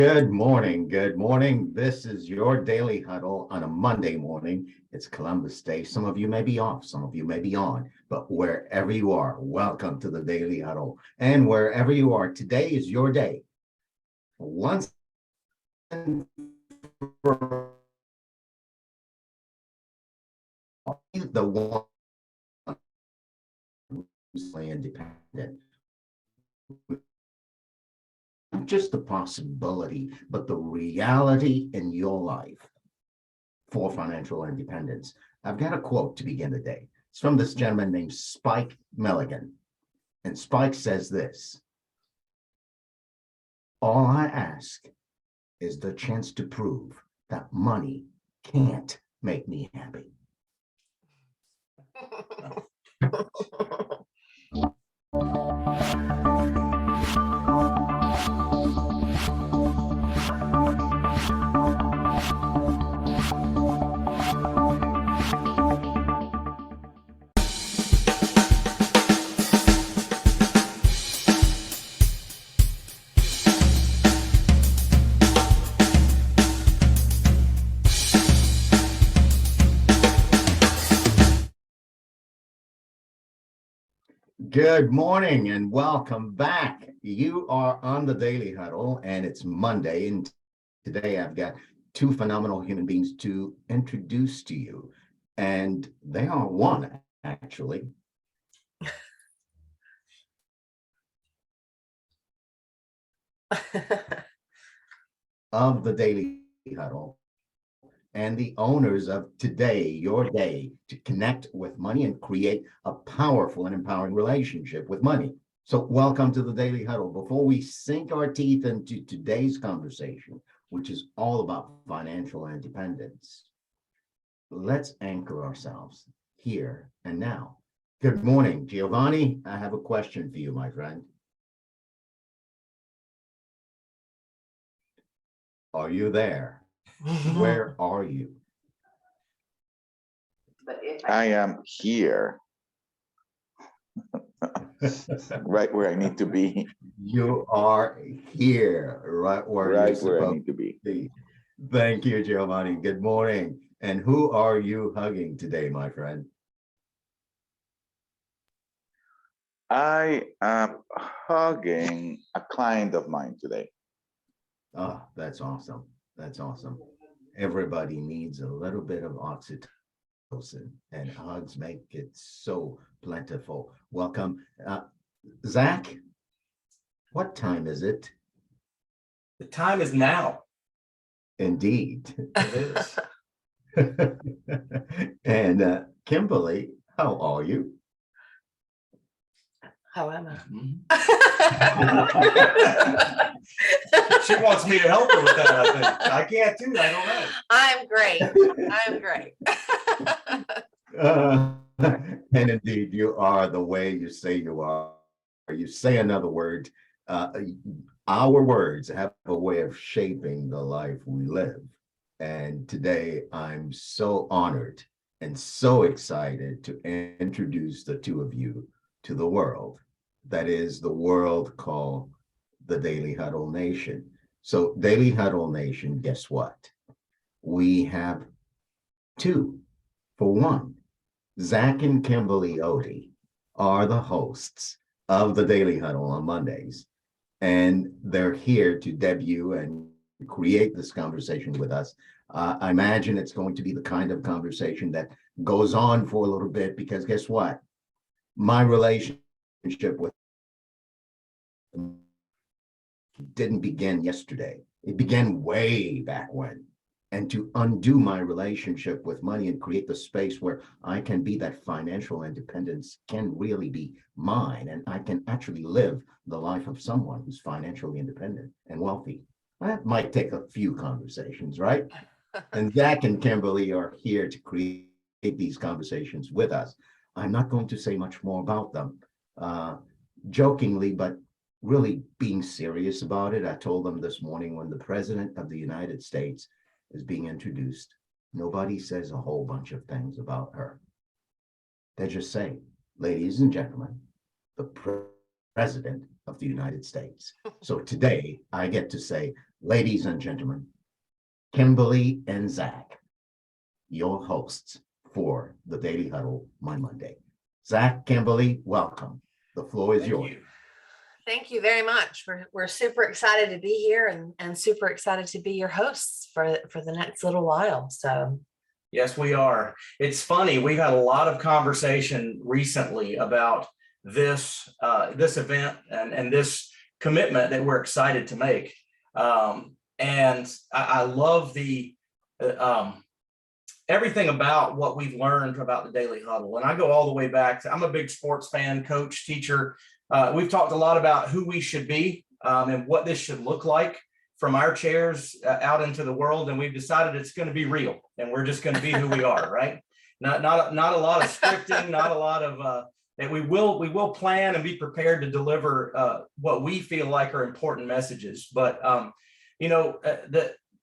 Good morning. Good morning. This is your daily huddle on a Monday morning. It's Columbus Day. Some of you may be off, some of you may be on, but wherever you are, welcome to the daily huddle. And wherever you are, today is your day. Once and for all, the one who's independent. Not just the possibility, but the reality in your life for financial independence. I've got a quote to begin the day. It's from this gentleman named Spike Milligan. And Spike says this: all I ask is the chance to prove that money can't make me happy. Good morning and welcome back. You are on the Daily Huddle and it's Monday, and today I've got two phenomenal human beings to introduce to you, and they are one actually of the Daily Huddle and the owners of today, your day, to connect with money and create a powerful and empowering relationship with money. So welcome to the Daily Huddle. Before we sink our teeth into today's conversation, which is all about financial independence, let's anchor ourselves here and now. Good morning, Giovanni. I have a question for you, my friend. Are you there? Where are you? I am here, right where I need to be. You are here, right where you're I supposed need to be. to be. Thank you, Giovanni. Good morning. And who are you hugging today, my friend? I am hugging a client of mine today. Oh, that's awesome. That's awesome. Everybody needs a little bit of oxytocin, and hugs make it so plentiful. Welcome. Zach, what time is it? The time is now. Indeed. It is. And Kimberly, how are you? How am I? She wants me to help her with that, I think. I can't do that, I don't know. I'm great. And indeed, you are the way you say you are. You say another word. Our words have a way of shaping the life we live. And today, I'm so honored and so excited to introduce the two of you to the world. That is the world called the Daily Huddle Nation. So Daily Huddle Nation, guess what? We have two for one. Zack and Kimberly Otey are the hosts of the Daily Huddle on Mondays, and they're here to debut and create this conversation with us. I imagine it's going to be the kind of conversation that goes on for a little bit, because guess what? My relationship with didn't begin yesterday. It began way back when. And to undo my relationship with money and create the space where I can be that financial independence can really be mine, and I can actually live the life of someone who's financially independent and wealthy. That might take a few conversations, right? And Zack and Kimberly are here to create these conversations with us. I'm not going to say much more about them. Jokingly, but really being serious about it, I told them this morning, when the President of the United States is being introduced, nobody says a whole bunch of things about her. They just say, ladies and gentlemen, the President of the United States. So today I get to say, ladies and gentlemen, Kimberly and Zack, your hosts for the Daily Huddle, my Monday. Zack, Kimberly, welcome. The floor is yours. Thank you very much. We're super excited to be here and super excited to be your hosts for the next little while. So Yes, we are. It's funny. We've had a lot of conversation recently about this event and this commitment that we're excited to make. And I love the everything about what we've learned about the Daily Huddle. And I go all the way back to, I'm a big sports fan, coach, teacher. We've talked a lot about who we should be and what this should look like from our chairs out into the world. And we've decided it's going to be real and we're just going to be who we are, right? Not a lot of scripting, not a lot of, and we will plan and be prepared to deliver what we feel like are important messages. But,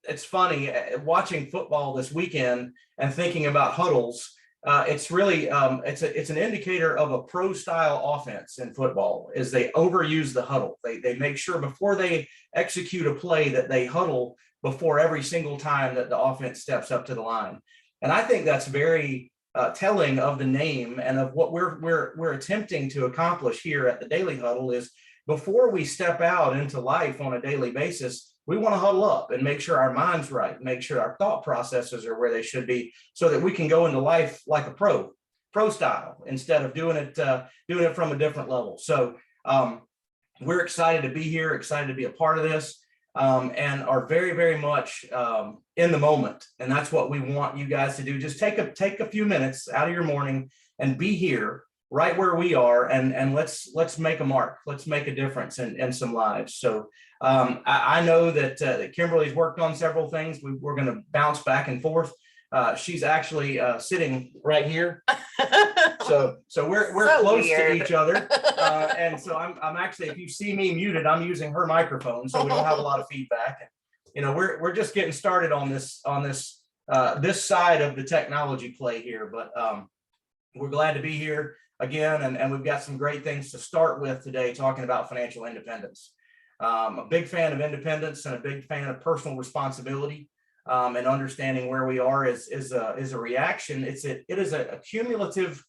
it's funny watching football this weekend and thinking about huddles. It's really it's an indicator of a pro style offense in football is they overuse the huddle. They make sure before they execute a play that they huddle before every single time that the offense steps up to the line. And I think that's very telling of the name and of what we're attempting to accomplish here at the Daily Huddle is before we step out into life on a daily basis, we want to huddle up and make sure our mind's right, make sure our thought processes are where they should be so that we can go into life like a pro style instead of doing it from a different level. So we're excited to be here, excited to be a part of this and are very, very much in the moment. And that's what we want you guys to do. Just take a few minutes out of your morning and be here right where we are and let's make a mark. Let's make a difference in some lives. So I know that Kimberly's worked on several things. We're going to bounce back and forth. She's actually sitting right here. So we're so close to each other. And so I'm actually, if you see me muted, I'm using her microphone. So we don't have a lot of feedback. And, we're just getting started on this side of the technology play here, but we're glad to be here again. And we've got some great things to start with today, talking about financial independence. A big fan of independence and a big fan of personal responsibility and understanding where we are is a reaction. It is a cumulative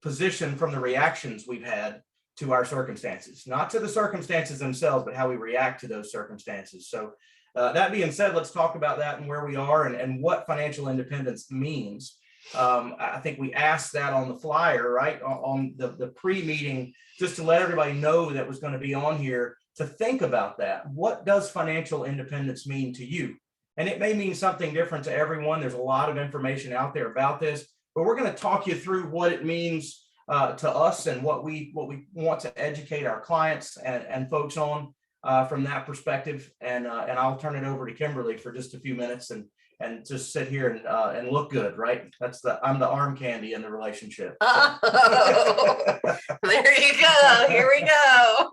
position from the reactions we've had to our circumstances, not to the circumstances themselves, but how we react to those circumstances. So that being said, let's talk about that and where we are and what financial independence means. I think we asked that on the flyer, right, on the pre-meeting, just to let everybody know that was going to be on here to think about that. What does financial independence mean to you? And it may mean something different to everyone. There's a lot of information out there about this, but we're going to talk you through what it means to us and what we want to educate our clients and folks on from that perspective. And I'll turn it over to Kimberly for just a few minutes and just sit here and look good, right? I'm the arm candy in the relationship. So. Oh, there you go. Here we go.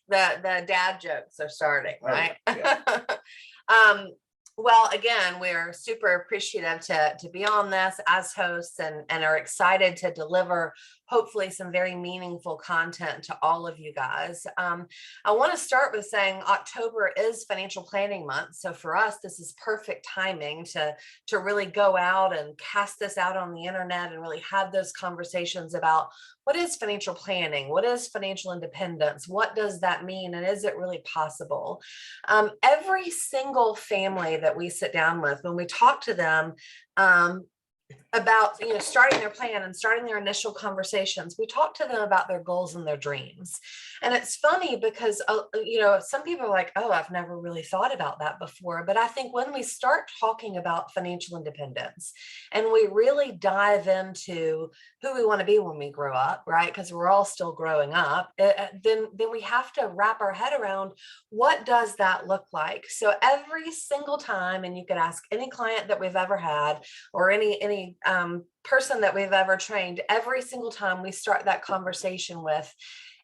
The dad jokes are starting, right? Yeah. Well, again, we're super appreciative to be on this as hosts and are excited to deliver hopefully some very meaningful content to all of you guys. I want to start with saying October is financial planning month. So for us, this is perfect timing to really go out and cast this out on the internet and really have those conversations about what is financial planning? What is financial independence? What does that mean? And is it really possible? Every single family that we sit down with, when we talk to them, about starting their plan and starting their initial conversations, we talk to them about their goals and their dreams. And it's funny because some people are like, oh, I've never really thought about that before. But I think when we start talking about financial independence and we really dive into who we want to be when we grow up, right, because we're all still growing up, then we have to wrap our head around what does that look like. So every single time, and you could ask any client that we've ever had or any person that we've ever trained, every single time we start that conversation with,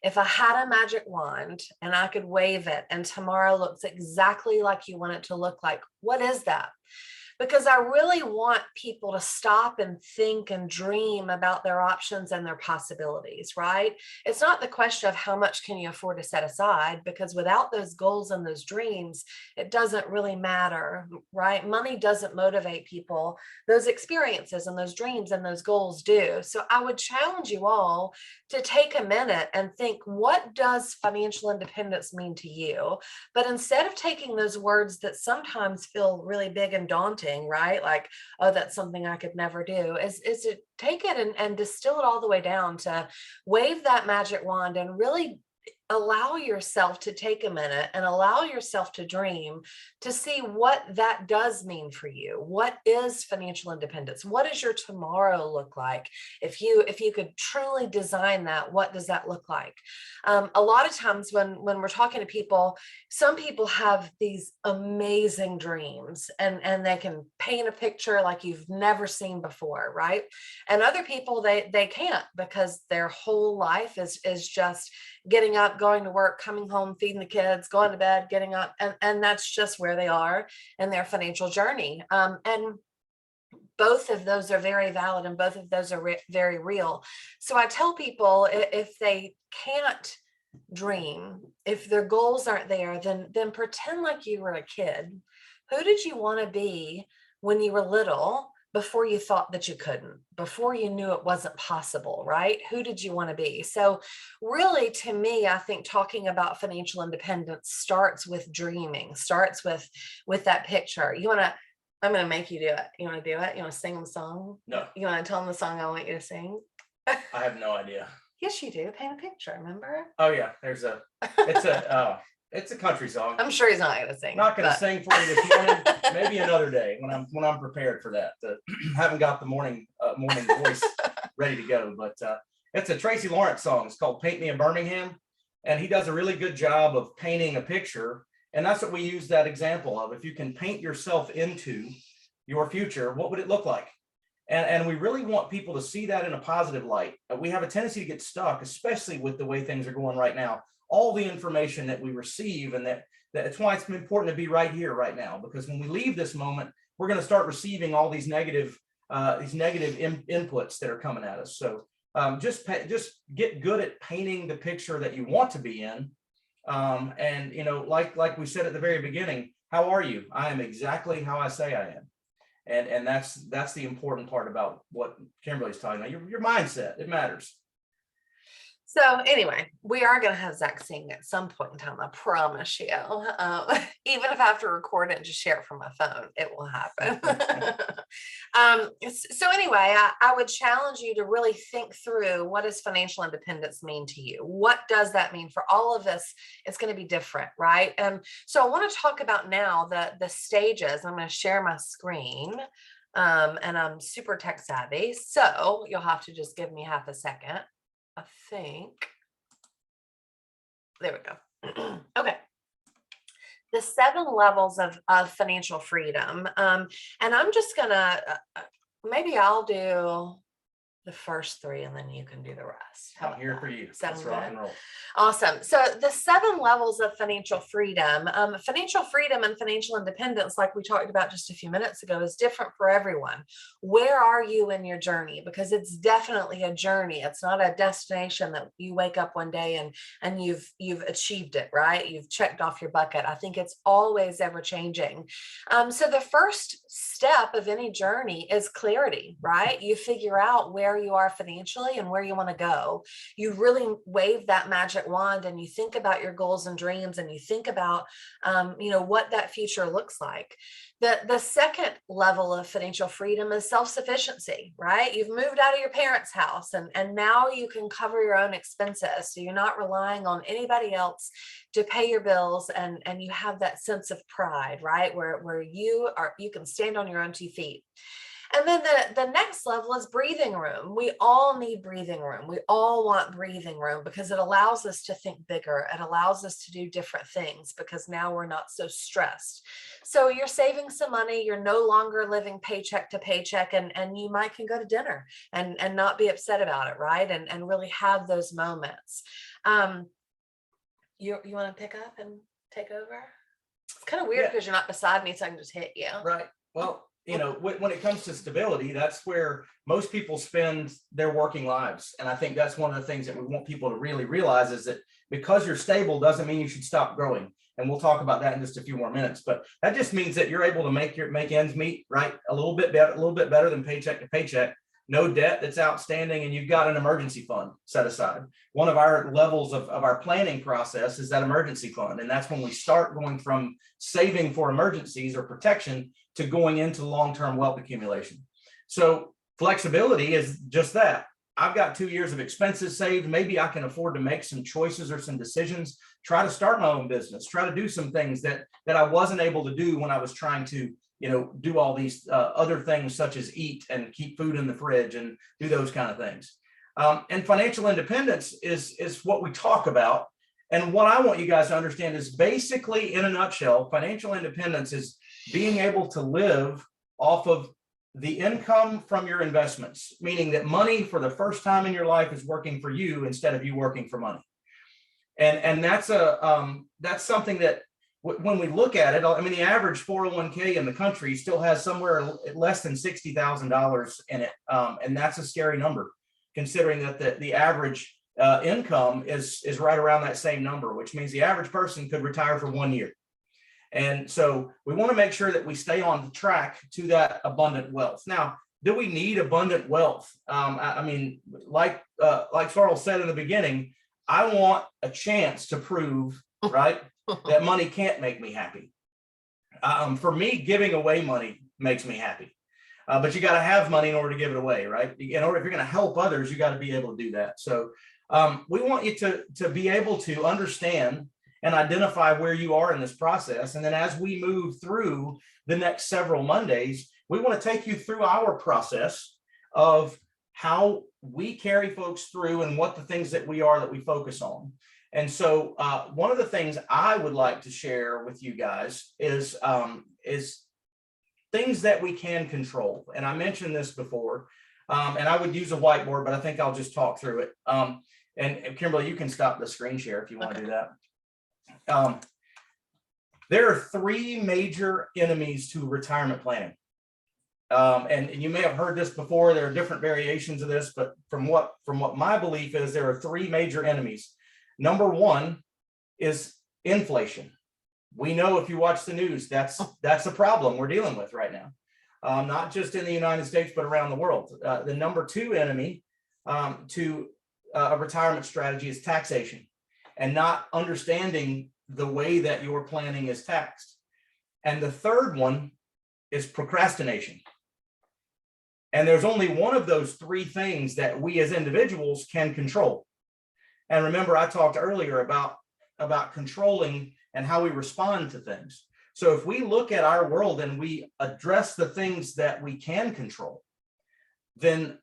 if I had a magic wand and I could wave it and tomorrow looks exactly like you want it to look like, what is that? because I really want people to stop and think and dream about their options and their possibilities, right? It's not the question of how much can you afford to set aside, because without those goals and those dreams, it doesn't really matter, right? Money doesn't motivate people. Those experiences and those dreams and those goals do. So I would challenge you all to take a minute and think, what does financial independence mean to you? But instead of taking those words that sometimes feel really big and daunting, right? Like, oh, that's something I could never do, is to take it and distill it all the way down to wave that magic wand and really allow yourself to take a minute and allow yourself to dream, to see what that does mean for you. What is financial independence? What does your tomorrow look like? If you could truly design that, what does that look like? A lot of times when we're talking to people, some people have these amazing dreams and they can paint a picture like you've never seen before, right? And other people, they can't, because their whole life is just getting up, going to work, coming home, feeding the kids, going to bed, getting up, and that's just where they are in their financial journey. And both of those are very valid, and both of those are very real. So I tell people, if they can't dream, if their goals aren't there, then pretend like you were a kid. Who did you want to be when you were little, before you thought that you couldn't, before you knew it wasn't possible, right? Who did you want to be? So really, to me, I think talking about financial independence starts with dreaming, starts with that picture. I'm going to make you do it. You want to do it? You want to sing them a song? No. You want to tell them the song I want you to sing? I have no idea. Yes, you do. Paint a picture, remember? Oh yeah, it's a country song. I'm sure he's not going to sing. Not going to sing for you this morning. Maybe another day when I'm prepared for that. Haven't got the morning voice ready to go, but it's a Tracy Lawrence song. It's called "Paint Me a Birmingham," and he does a really good job of painting a picture. And that's what we use that example of. If you can paint yourself into your future, what would it look like? And we really want people to see that in a positive light. We have a tendency to get stuck, especially with the way things are going right now. All the information that we receive, and that's why it's important to be right here, right now, because when we leave this moment, we're going to start receiving all these negative inputs that are coming at us. So just get good at painting the picture that you want to be in. And like we said at the very beginning, how are you? I am exactly how I say I am. And that's the important part about what Kimberly's talking about. Your mindset, it matters. So anyway, we are going to have Zack sing at some point in time, I promise you. Even if I have to record it and just share it from my phone, it will happen. So anyway, I would challenge you to really think through, what does financial independence mean to you? What does that mean for all of us? It's going to be different, right? So I want to talk about now the stages. I'm going to share my screen. And I'm super tech savvy, so you'll have to just give me half a second. I think, there we go. Okay. The 7 levels of financial freedom. And I'm just gonna, maybe I'll do the first 3 and then you can do the rest. I'm here for you. Sound Let's rock good? and roll. Awesome. So the 7 levels of financial freedom and financial independence, like we talked about just a few minutes ago, is different for everyone. Where are you in your journey? Because it's definitely a journey. It's not a destination that you wake up one day and you've achieved it, right? You've checked off your bucket. I think it's always ever changing. So the first step of any journey is clarity, right? You figure out where you are financially and where you want to go. You really wave that magic wand and you think about your goals and dreams, and you think about what that future looks like. The second level of financial freedom is self-sufficiency, right? You've moved out of your parents' house and now you can cover your own expenses. So you're not relying on anybody else to pay your bills, and you have that sense of pride, right? Where you can stand on your own 2 feet. And then the next level is breathing room. We all need breathing room. We all want breathing room because it allows us to think bigger. It allows us to do different things because now we're not so stressed. So you're saving some money. You're no longer living paycheck to paycheck, and you might can go to dinner and not be upset about it, right? And really have those moments. You want to pick up and take over? It's kind of weird because you're not beside me, so I can just hit you. Right. Well, when it comes to stability, that's where most people spend their working lives. And I think that's one of the things that we want people to really realize is that because you're stable doesn't mean you should stop growing. And we'll talk about that in just a few more minutes. But that just means that you're able to make ends meet, right? A little bit better than paycheck to paycheck. No debt that's outstanding, and you've got an emergency fund set aside. One of our levels of our planning process is that emergency fund. And that's when we start going from saving for emergencies or protection to going into long-term wealth accumulation. So flexibility is just that. I've got 2 years of expenses saved. Maybe I can afford to make some choices or some decisions, try to start my own business, try to do some things that I wasn't able to do when I was trying to do all these other things such as eat and keep food in the fridge and do those kind of things. And financial independence is what we talk about. And what I want you guys to understand is basically, in a nutshell, financial independence is being able to live off of the income from your investments, meaning that money for the first time in your life is working for you instead of you working for money. And that's something that when we look at it, I mean, the average 401k in the country still has somewhere less than $60,000 in it. And that's a scary number, considering that the average income is right around that same number, which means the average person could retire for 1 year. And so we want to make sure that we stay on the track to that abundant wealth. Now, do we need abundant wealth? I mean, like Charles said in the beginning, I want a chance to prove, right, that money can't make me happy. For me, giving away money makes me happy. But you got to have money in order to give it away, right? If you're going to help others, you got to be able to do that. So we want you to be able to understand and identify where you are in this process. And then as we move through the next several Mondays, we want to take you through our process of how we carry folks through and what the things that we focus on. And so one of the things I would like to share with you guys is things that we can control. And I mentioned this before, and I would use a whiteboard, but I think I'll just talk through it. And Kimberly, you can stop the screen share if you want to do that. There are three major enemies to retirement planning. And you may have heard this before. There are different variations of this, but from what my belief is, there are three major enemies. Number one is inflation. We know, if you watch the news, that's a problem we're dealing with right now, not just in the United States, but around the world. The number two enemy to a retirement strategy is taxation, and not understanding the way that your planning is taxed. And the third one is procrastination. And there's only one of those three things that we as individuals can control. And remember, I talked earlier about controlling and how we respond to things. So if we look at our world and we address the things that we can control, then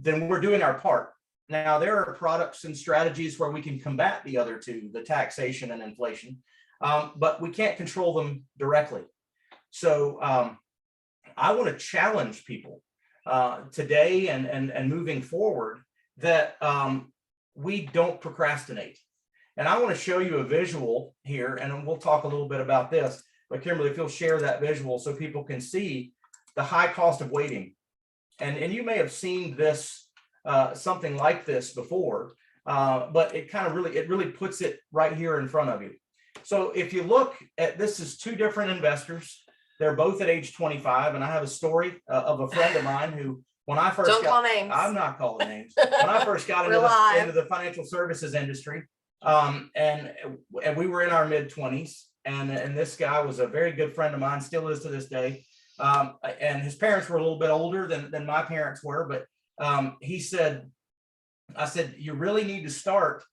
we're doing our part. Now, there are products and strategies where we can combat the other two, the taxation and inflation, but we can't control them directly. So I want to challenge people today and moving forward that we don't procrastinate. And I want to show you a visual here, and we'll talk a little bit about this. But Kimberly, if you'll share that visual so people can see the high cost of waiting. And you may have seen this, something like this before, but it really puts it right here in front of you. So if you look at this, is two different investors. They're both at age 25, and I have a story of a friend of mine who, when I first call names. I'm not calling names. When I first got into the financial services industry, and we were in our mid-20s, and this guy was a very good friend of mine, still is to this day. And his parents were a little bit older than my parents were, but I said, you really need to start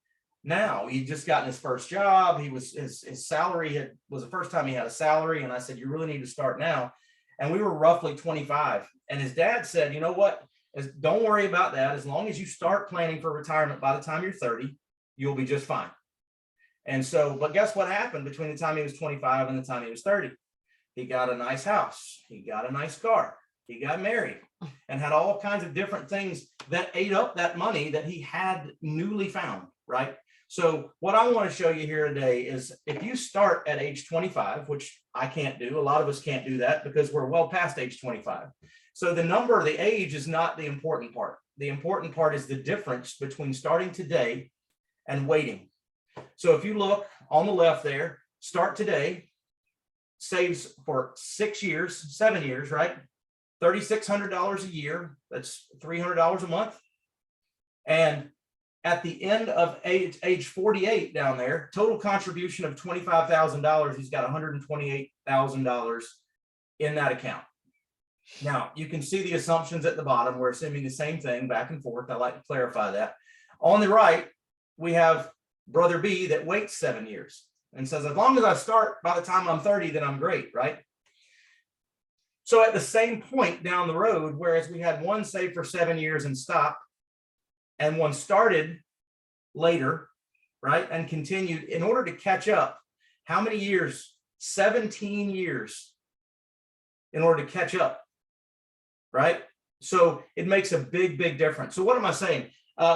now. He just gotten his first job. His salary was the first time he had a salary. And I said, you really need to start now. And we were roughly 25. And his dad said, you know what, don't worry about that. As long as you start planning for retirement by the time you're 30, you'll be just fine. And so, but guess what happened between the time he was 25 and the time he was 30? He got a nice house. He got a nice car. He got married and had all kinds of different things that ate up that money that he had newly found, right? So what I want to show you here today is if you start at age 25, which I can't do, a lot of us can't do that because we're well past age 25. So the number, the age is not the important part. The important part is the difference between starting today and waiting. So if you look on the left there, start today, saves for 6 years, 7 years, right? $3,600 a year. That's $300 a month. And at the end of age 48 down there, total contribution of $25,000. He's got $128,000 in that account. Now, you can see the assumptions at the bottom. We're assuming the same thing back and forth. I like to clarify that. On the right, we have Brother B that waits 7 years and says, as long as I start by the time I'm 30, then I'm great, right? So at the same point down the road, whereas we had one save for 7 years and stopped, and one started later, right, and continued, in order to catch up, how many years? 17 years in order to catch up, right? So it makes a big, big difference. So what am I saying?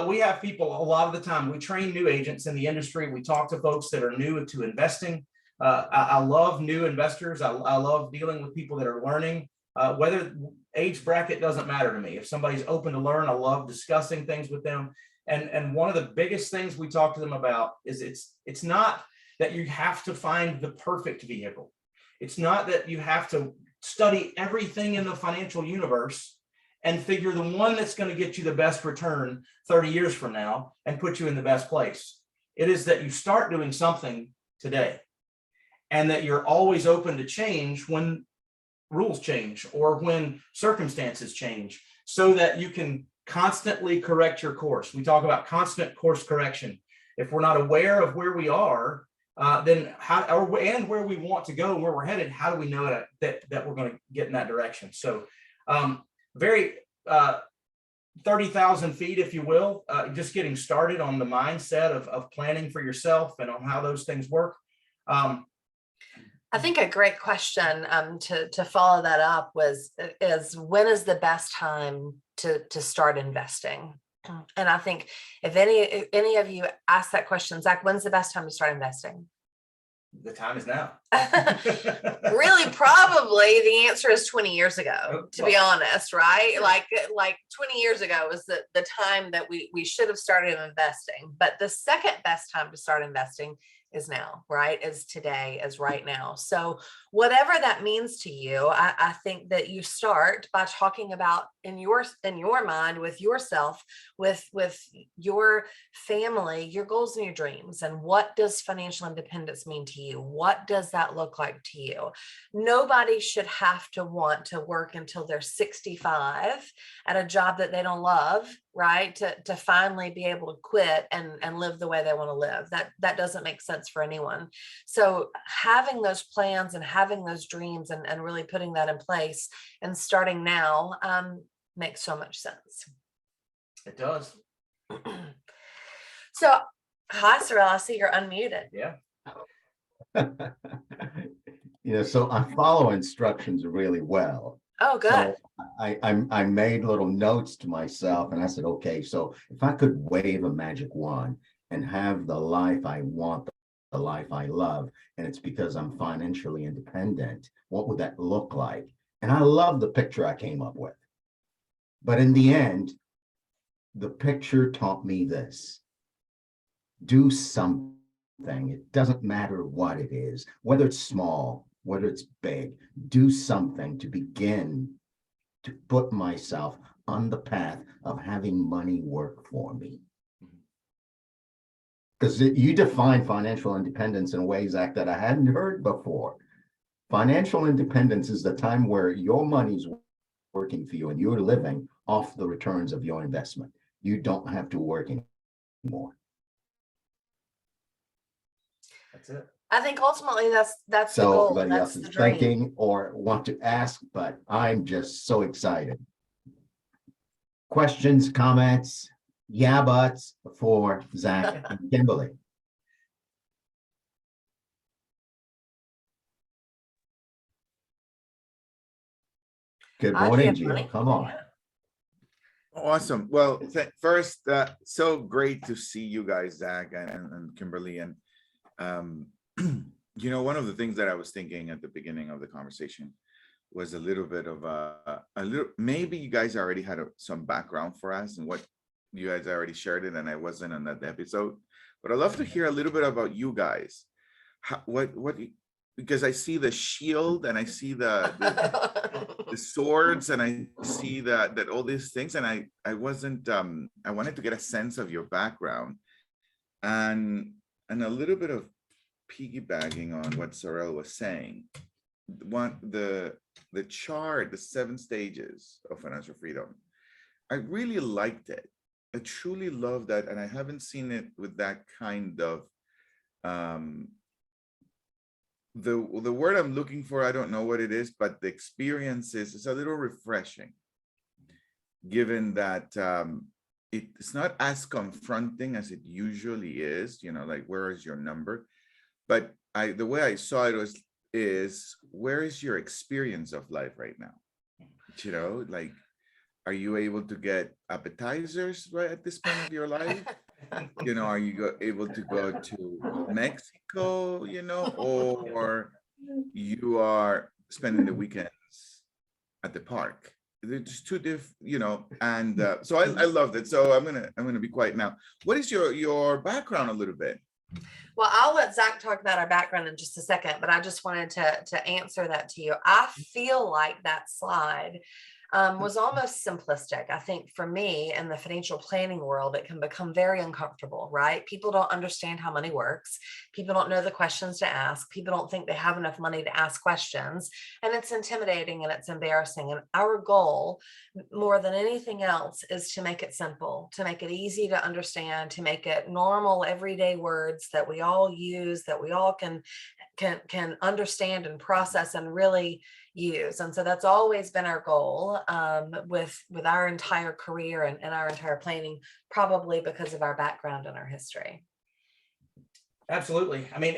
We have people a lot of the time, we train new agents in the industry. We talk to folks that are new to investing. I love new investors. I love dealing with people that are learning. Whether age bracket doesn't matter to me. If somebody's open to learn, I love discussing things with them. And one of the biggest things we talk to them about is it's not that you have to find the perfect vehicle. It's not that you have to study everything in the financial universe and figure the one that's going to get you the best return 30 years from now and put you in the best place. It is that you start doing something today and that you're always open to change when rules change or when circumstances change, so that you can constantly correct your course. We talk about constant course correction. If we're not aware of where we are, then and where we want to go and where we're headed, how do we know that we're going to get in that direction? So very 30,000 feet, if you will, just getting started on the mindset of planning for yourself and on how those things work. I think a great question to follow that up is when is the best time to start investing? And I think if any of you ask that question, Zach, when's the best time to start investing? The time is now. Really, probably the answer is 20 years ago, to be honest, right? Like 20 years ago was the time that we should have started investing. But the second best time to start investing is now, right? Is today, is right now. So whatever that means to you, I think that you start by talking about in your mind with yourself, with your family, your goals and your dreams, and what does financial independence mean to you? What does that look like to you? Nobody should have to want to work until they're 65 at a job that they don't love, right? To finally be able to quit and live the way they want to live. That doesn't make sense for anyone. So having those plans and having those dreams and really putting that in place and starting now makes so much sense. It does. So, hi, Cyril, I see you're unmuted. Yeah. So I follow instructions really well. Oh, good. So I made little notes to myself and I said, okay, so if I could wave a magic wand and have the life I want, the life I love, and it's because I'm financially independent, what would that look like? And I love the picture I came up with. But in the end, the picture taught me this: do something. It doesn't matter what it is, whether it's small, whether it's big, do something to begin to put myself on the path of having money work for me. Because you define financial independence in a way, Zach, that I hadn't heard before. Financial independence is the time where your money's working for you and you're living off the returns of your investment. You don't have to work anymore. That's it. I think ultimately that's the So goal. everybody That's else the is dream. thinking or want to ask, but I'm just so excited. Questions, comments, yeah, buts for Zach and Kimberly. Good I morning, can't Gio. believe- Come on. Awesome. Well, first, so great to see you guys, Zach and Kimberly. And one of the things that I was thinking at the beginning of the conversation was a little bit of maybe you guys already had some background for us and what you guys already shared it, and I wasn't on that episode, but I'd love to hear a little bit about you guys. Because I see the shield and I see the swords and I see that all these things, and I wanted to get a sense of your background and a little bit of piggybacking on what Sorel was saying. The chart, the 7 stages of financial freedom, I really liked it. I truly love that, and I haven't seen it with that kind of the word I'm looking for, I don't know what it is, but the experience is a little refreshing, given that it's not as confronting as it usually is, like, where is your number? But the way I saw it is where is your experience of life right now? Like, are you able to get appetizers right at this point of your life? Are you able to go to Mexico, or you are spending the weekends at the park? They're just two different, and so I loved it. So I'm gonna be quiet now. What is your background a little bit? Well, I'll let Zach talk about our background in just a second, but I just wanted to answer that to you. I feel like that slide was almost simplistic. I think for me in the financial planning world, it can become very uncomfortable, right? People don't understand how money works. People don't know the questions to ask. People don't think they have enough money to ask questions. And it's intimidating and it's embarrassing. And our goal, more than anything else, is to make it simple, to make it easy to understand, to make it normal, everyday words that we all use, that we all can understand and process and really use. And so that's always been our goal with our entire career and our entire planning, probably because of our background and our history. Absolutely. I mean,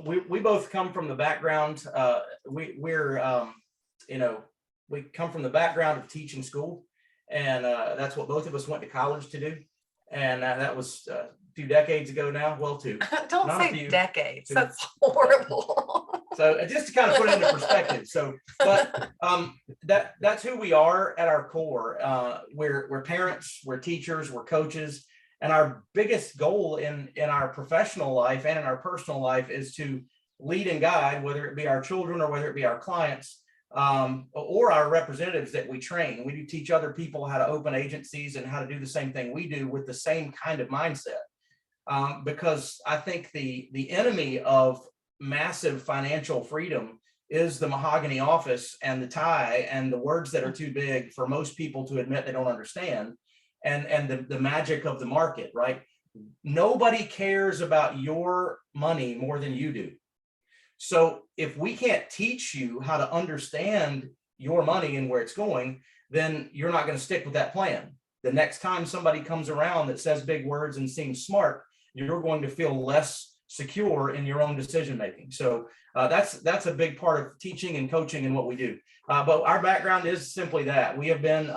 we both come from the background. We come from the background of teaching school, and that's what both of us went to college to do. And that was 2 decades ago now. Well, 2. Don't say decades. 2. That's horrible. So just to kind of put it into perspective. So, but that's who we are at our core. We're parents, we're teachers, we're coaches, and our biggest goal in our professional life and in our personal life is to lead and guide, whether it be our children or whether it be our clients or our representatives that we train. We do teach other people how to open agencies and how to do the same thing we do with the same kind of mindset. Because I think the enemy of massive financial freedom is the mahogany office and the tie and the words that are too big for most people to admit they don't understand, and the magic of the market, right? Nobody cares about your money more than you do. So if we can't teach you how to understand your money and where it's going, then you're not going to stick with that plan. The next time somebody comes around that says big words and seems smart, you're going to feel less secure in your own decision making. So that's a big part of teaching and coaching and what we do. But our background is simply that. We have been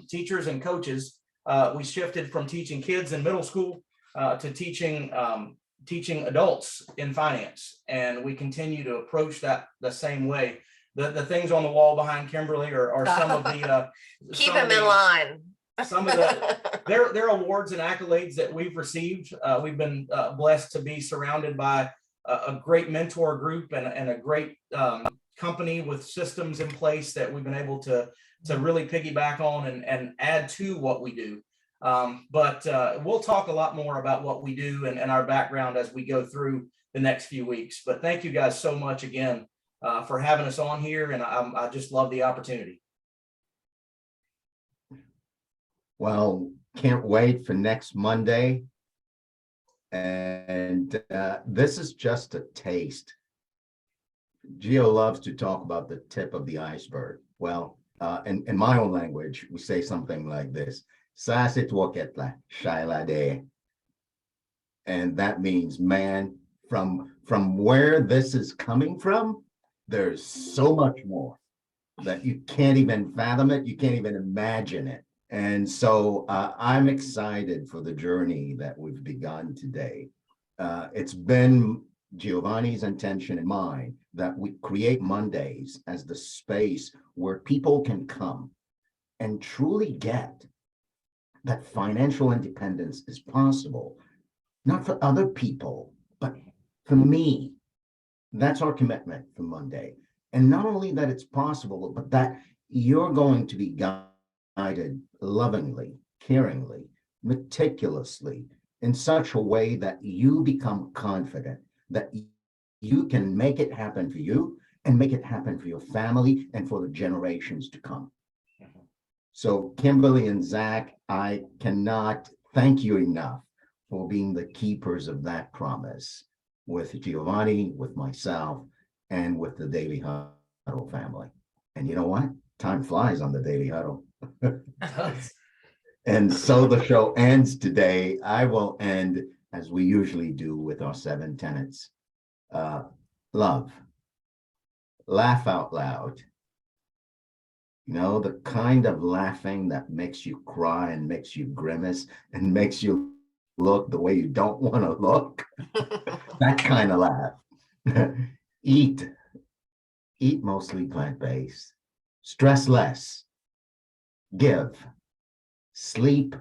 teachers and coaches. We shifted from teaching kids in middle school to teaching adults in finance, and we continue to approach that the same way. The things on the wall behind Kimberly are some of the keep them in line. Some of their awards and accolades that we've received. We've been blessed to be surrounded by a great mentor group and a great company with systems in place that we've been able to really piggyback on and add to what we do. But we'll talk a lot more about what we do and our background as we go through the next few weeks. But thank you guys so much again for having us on here, and I just love the opportunity. Well, can't wait for next Monday. And this is just a taste. Gio loves to talk about the tip of the iceberg. Well, in my own language, we say something like this. And that means, man, from where this is coming from, there's so much more that you can't even fathom it. You can't even imagine it. And so I'm excited for the journey that we've begun today. It's been Giovanni's intention and mine that we create Mondays as the space where people can come and truly get that financial independence is possible, not for other people, but for me. That's our commitment for Monday. And not only that it's possible, but that you're going to be guided lovingly, caringly, meticulously, in such a way that you become confident that you can make it happen for you and make it happen for your family and for the generations to come. So Kimberly and Zach, I cannot thank you enough for being the keepers of that promise with Giovanni, with myself, and with the Daily Huddle family. And you know what? Time flies on the Daily Huddle. And so the show ends today. I will end as we usually do with our 7 tenets. Love, laugh out loud. You know, the kind of laughing that makes you cry and makes you grimace and makes you look the way you don't want to look. That kind of laugh. Eat mostly plant-based. Stress less. Give. Sleep,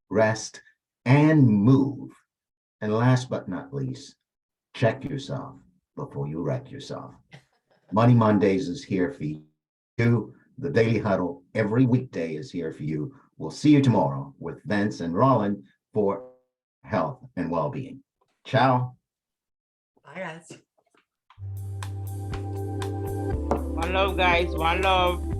rest, and move. And last but not least, check yourself before you wreck yourself. Money Mondays is here for you. The Daily Huddle every weekday is here for you. We'll see you tomorrow with Vince and Roland for health and well-being. Ciao. Bye, guys. One love, guys. One love.